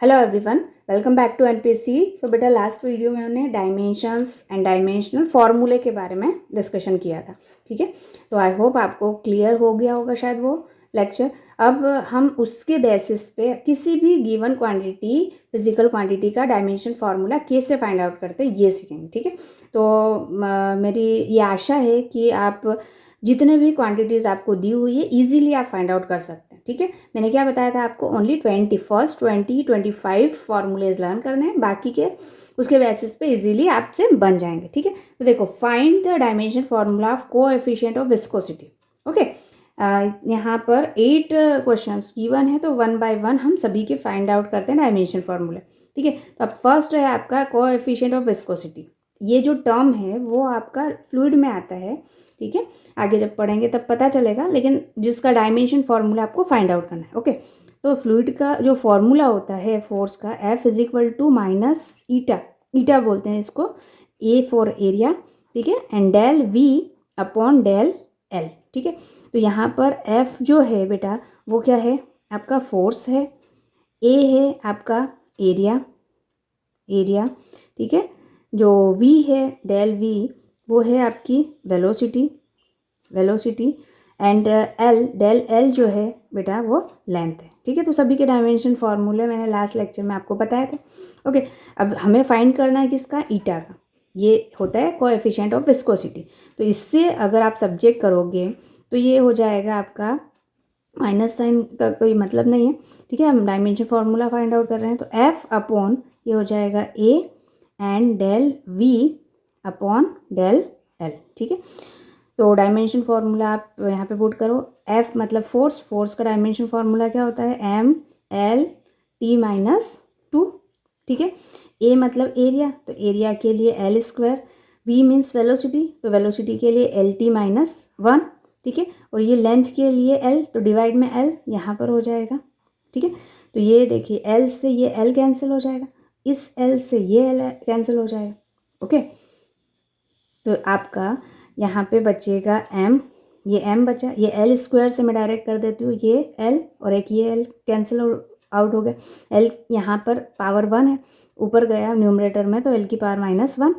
Hello everyone, welcome back to NPSC. So बेटा last video में हमने डायमेंशंस एंड डायमेंशनल फार्मूले के बारे में डिस्कशन किया था। ठीक है, तो आई होप आपको क्लियर हो गया होगा शायद वो लेक्चर। अब हम उसके बेसिस पे किसी भी गिवन क्वांटिटी, फिजिकल क्वांटिटी का डायमेंशन फार्मूला कैसे फाइंड आउट करते हैं ये सीखेंगे। ठीक है, तो मेरी ये आशा है कि आप जितने भी क्वांटिटीज़ आपको दी हुई है ईजिली आप फाइंड आउट कर सकते हैं। ठीक है, मैंने क्या बताया था आपको, ओनली 25 फार्मूलेज लर्न करने हैं, बाकी के उसके बेसिस पे इजीली आपसे बन जाएंगे। ठीक है, तो देखो, find the dimension formula of coefficient of viscosity. Okay, यहाँ पर 8 क्वेश्चंस गिवन है, तो 1 बाय 1 हम सभी के फाइंड आउट करते हैं डायमेंशन फार्मूला। ठीक है, तो अब फर्स्ट है आपका कोएफिशिएंट ऑफ विस्कोसिटी। ये जो टर्म है वो आपका फ्लूइड में आता है। ठीक है, आगे जब पढ़ेंगे तब पता चलेगा, लेकिन जिसका डायमेंशन फार्मूला आपको फाइंड आउट करना है। ओके, तो फ्लूइड का जो फार्मूला होता है फोर्स का, F is equal to minus eta, eta बोलते हैं इसको, A फॉर एरिया। ठीक है, and del V upon del L। ठीक है, तो यहाँ पर F जो है बेटा वो क्या है, आपका फोर्स है, A है आपका एरिया, एरिया। ठीक है, जो V है डेल V वो है आपकी velocity, velocity, and L del L जो है बेटा वो लेंथ है। ठीक है, तो सभी के डायमेंशन फार्मूले मैंने लास्ट लेक्चर में आपको बताया था। ओके, अब हमें फाइंड करना है किसका, ईटा का। ये होता है कोएफिशिएंट ऑफ विस्कोसिटी। तो इससे अगर आप सब्जेक्ट करोगे तो ये हो जाएगा आपका, माइनस साइन का कोई मतलब नहीं है। ठीक है, हम डायमेंशन फार्मूला फाइंड आउट कर रहे हैं, तो F अपॉन ये हो जाएगा A and del V upon del L। ठीक है, तो डायमेंशन फार्मूला आप यहाँ पे पुट करो। F मतलब फोर्स, फोर्स का डायमेंशन फार्मूला क्या होता है, M L T-2। ठीक है, A मतलब एरिया, तो एरिया के लिए L square, V means velocity, तो वेलोसिटी के लिए LT-1। ठीक है, और ये लेंथ के लिए L, तो डिवाइड में L यहाँ पर हो जाएगा। ठीक है, तो ये देखिए L से ये L कैंसिल हो जाएगा, इस L से ये L कैंसिल हो जाएगा। ओके, तो आपका यहाँ पे बचेगा M, ये M बचा, ये L स्क्वायर से मैं डायरेक्ट कर देती हूँ, ये L और एक ये L कैंसिल आउट हो गया। L यहाँ पर पावर 1 है, ऊपर गया न्यूमरेटर में तो L की पावर -1,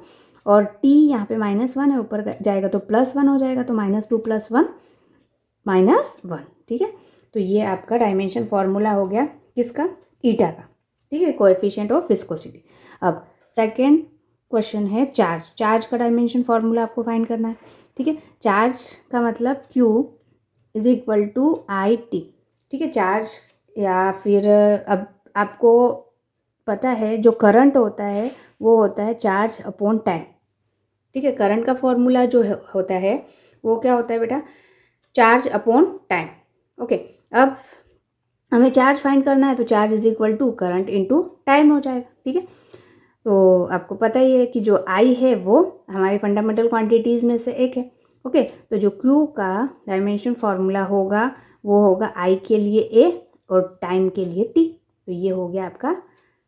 और T यहाँ पे -1 है, ऊपर जाएगा तो +1 हो जाएगा, तो -2 + 1 -1। ठीक है, तो ये आपका डायमेंशन फार्मूला हो गया किसका, ईटा का। ठीक है, कोएफिशिएंट ऑफ विस्कोसिटी। अब सेकेंड क्वेश्चन है चार्ज। चार्ज का डायमेंशन फार्मूला आपको फाइंड करना है। ठीक है, चार्ज का मतलब Q is equal to IT। ठीक है, चार्ज, या फिर अब आपको पता है जो करंट होता है वो होता है चार्ज अपॉन टाइम। ठीक है, करंट का फॉर्मूला जो होता है वो क्या होता है बेटा, चार्ज अपॉन टाइम। ओके, अब हमें चार्ज फाइंड करना है, तो charge is equal to current into time हो जाएगा। ठीक है, तो आपको पता ही है कि जो I है वो हमारी फंडामेंटल क्वांटिटीज़ में से एक है। ओके, तो जो Q का डायमेंशन फार्मूला होगा वो होगा I के लिए A और टाइम के लिए T। तो ये हो गया आपका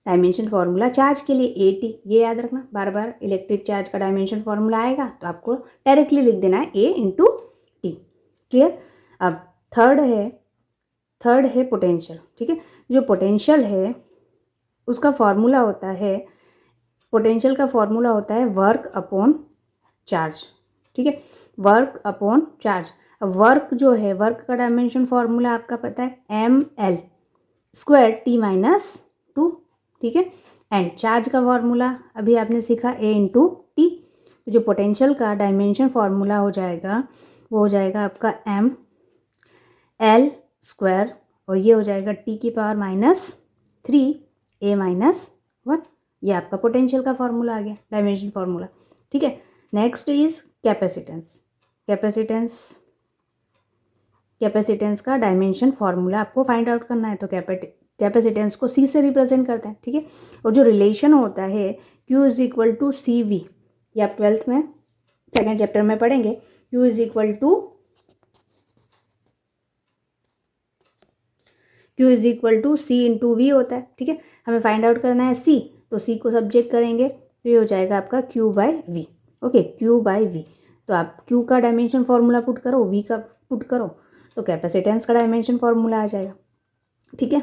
डायमेंशन फार्मूला चार्ज के लिए AT। ये याद रखना, बार बार इलेक्ट्रिक चार्ज का डायमेंशन फार्मूला आएगा तो आपको डायरेक्टली लिख देना है A इंटू T। क्लियर। अब थर्ड है पोटेंशियल। ठीक है, जो पोटेंशियल है उसका फॉर्मूला होता है, पोटेंशियल का फॉर्मूला होता है वर्क अपॉन चार्ज। ठीक है, वर्क अपॉन चार्ज। अब वर्क जो है, वर्क का डायमेंशन फॉर्मूला आपका पता है ML स्क्वायर T-2। ठीक है, एंड चार्ज का फॉर्मूला अभी आपने सीखा A इंटू T। तो जो पोटेंशियल का डायमेंशन फॉर्मूला हो जाएगा वो हो जाएगा आपका ML स्क्वायर, और ये हो जाएगा T की पावर -3 A-1। ये आपका पोटेंशियल का फॉर्मूला आ गया, डायमेंशन फार्मूला। ठीक है, नेक्स्ट इज कैपेसिटेंस। कैपेसिटेंस का डायमेंशन फार्मूला आपको फाइंड आउट करना है, तो कैपेसिटेंस को C से रिप्रेजेंट करते हैं। ठीक है, और जो रिलेशन होता है Q is equal to CV, ये आप 12th में सेकेंड चैप्टर में पढ़ेंगे। Q is equal to C into V होता है। ठीक है, हमें फाइंड आउट करना है C, तो C को सब्जेक्ट करेंगे तो ये हो जाएगा आपका Q/V। ओके, Q/V, तो आप Q का डायमेंशन फार्मूला पुट करो, V का पुट करो, तो कैपेसिटेंस का डायमेंशन फार्मूला आ जाएगा। ठीक है,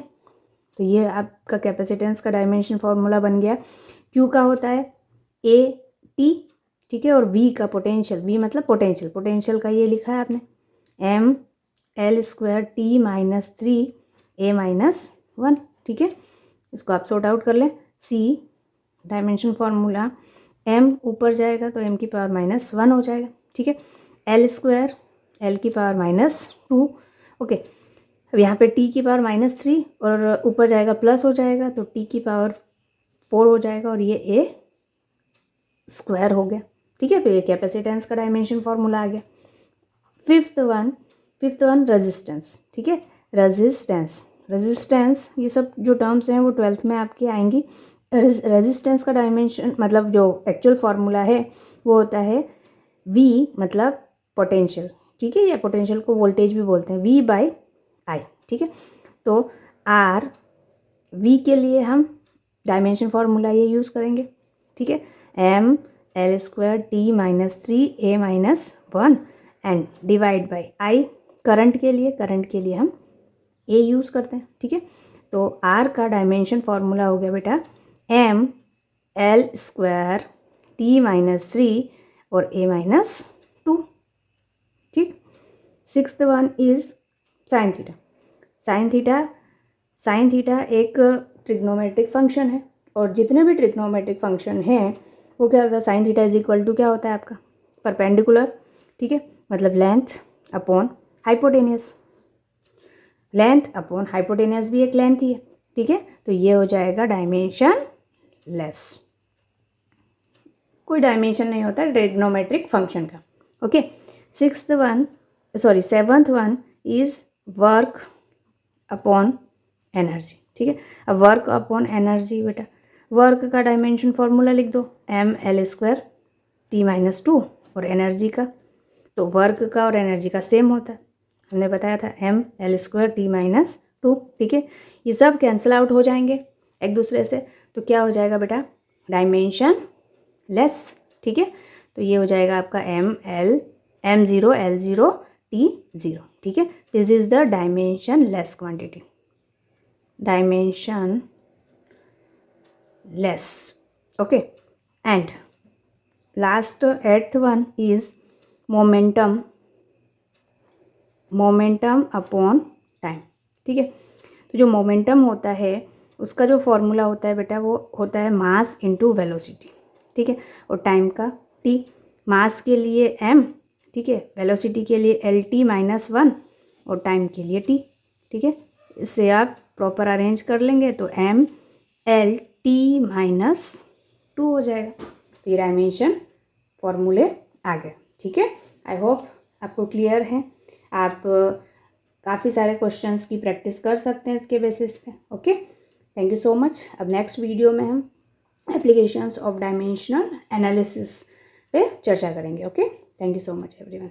तो ये आपका कैपेसिटेंस का डायमेंशन फॉर्मूला बन गया। क्यू का होता है ए टी, ठीक है, और वी का पोटेंशियल, वी मतलब पोटेंशियल, पोटेंशियल का ये लिखा है आपने M L square T minus 3 A minus 1, ठीक है। इसको आप सॉर्ट आउट कर लें। सी डायमेंशन फॉर्मूला एम ऊपर जाएगा तो एम की पावर -1 हो जाएगा, ठीक है। एल स्क्वायर एल की पावर -2, ओके। अब यहाँ पे टी की पावर -3 और ऊपर जाएगा प्लस हो जाएगा तो टी की पावर 4 हो जाएगा और ये ए स्क्वायर हो गया, ठीक है। तो ये कैपेसिटेंस का डायमेंशन फॉर्मूला आ गया। फिफ्थ वन रेजिस्टेंस, ठीक है। रेजिस्टेंस ये सब जो टर्म्स हैं वो 12th में आपकी आएंगी। रेजिस्टेंस का डायमेंशन मतलब जो एक्चुअल फार्मूला है वो होता है V मतलब पोटेंशियल, ठीक है, या पोटेंशियल को वोल्टेज भी बोलते हैं, V/I, ठीक है। तो R V के लिए हम डायमेंशन फार्मूला ये यूज़ करेंगे, ठीक है, M L square T -3 A -1 and divide by I। Current के लिए हम A यूज़ करते हैं, ठीक है। तो R का डायमेंशन फार्मूला हो गया बेटा एम एल स्क्वायर टी -3 और A -2, ठीक। Sixth one is sine theta. Sine theta एक ट्रिग्नोमेट्रिक फंक्शन है और जितने भी ट्रिग्नोमेट्रिक फंक्शन हैं वो क्या होता है, sine theta is equal to क्या होता है आपका परपेंडिकुलर, ठीक है, मतलब length upon hypotenuse. Length upon hypotenuse भी एक लेंथ ही है, ठीक है। तो ये हो जाएगा डायमेंशन लेस, कोई डायमेंशन नहीं होता ट्रिग्नोमेट्रिक फंक्शन का, okay. Seventh one is work upon energy, ठीक है। अब वर्क अपॉन एनर्जी बेटा, वर्क का डायमेंशन फॉर्मूला लिख दो एम एल स्क्वायर टी -2 और एनर्जी का, तो वर्क का और एनर्जी का सेम होता है, हमने बताया था एम एल स्क्वायर टी -2, ठीक है। ये सब कैंसिल आउट हो जाएंगे एक दूसरे से, तो क्या हो जाएगा बेटा डायमेंशन लेस, ठीक है। तो ये हो जाएगा आपका M0 L0 T0, ठीक है। This is the dimension less quantity, dimension less, okay. And last 8th one is momentum upon time, ठीक है। तो जो मोमेंटम होता है उसका जो फॉर्मूला होता है बेटा वो होता है मास इनटू वेलोसिटी, ठीक है, और टाइम का t। मास के लिए m, ठीक है, वेलोसिटी के लिए LT -1 और टाइम के लिए t, ठीक है। इससे आप प्रॉपर अरेंज कर लेंगे तो MLT -2 हो जाएगा। तो ये डायमेंशन फॉर्मूले आ गए, ठीक है। आई होप आपको क्लियर है। आप काफ़ी सारे क्वेश्चंस की प्रैक्टिस कर सकते हैं इसके बेसिस पे, okay. Thank you so much. अब नेक्स्ट वीडियो में हम एप्लीकेशंस ऑफ डायमेंशनल एनालिसिस पे चर्चा करेंगे, okay. Thank you so much everyone.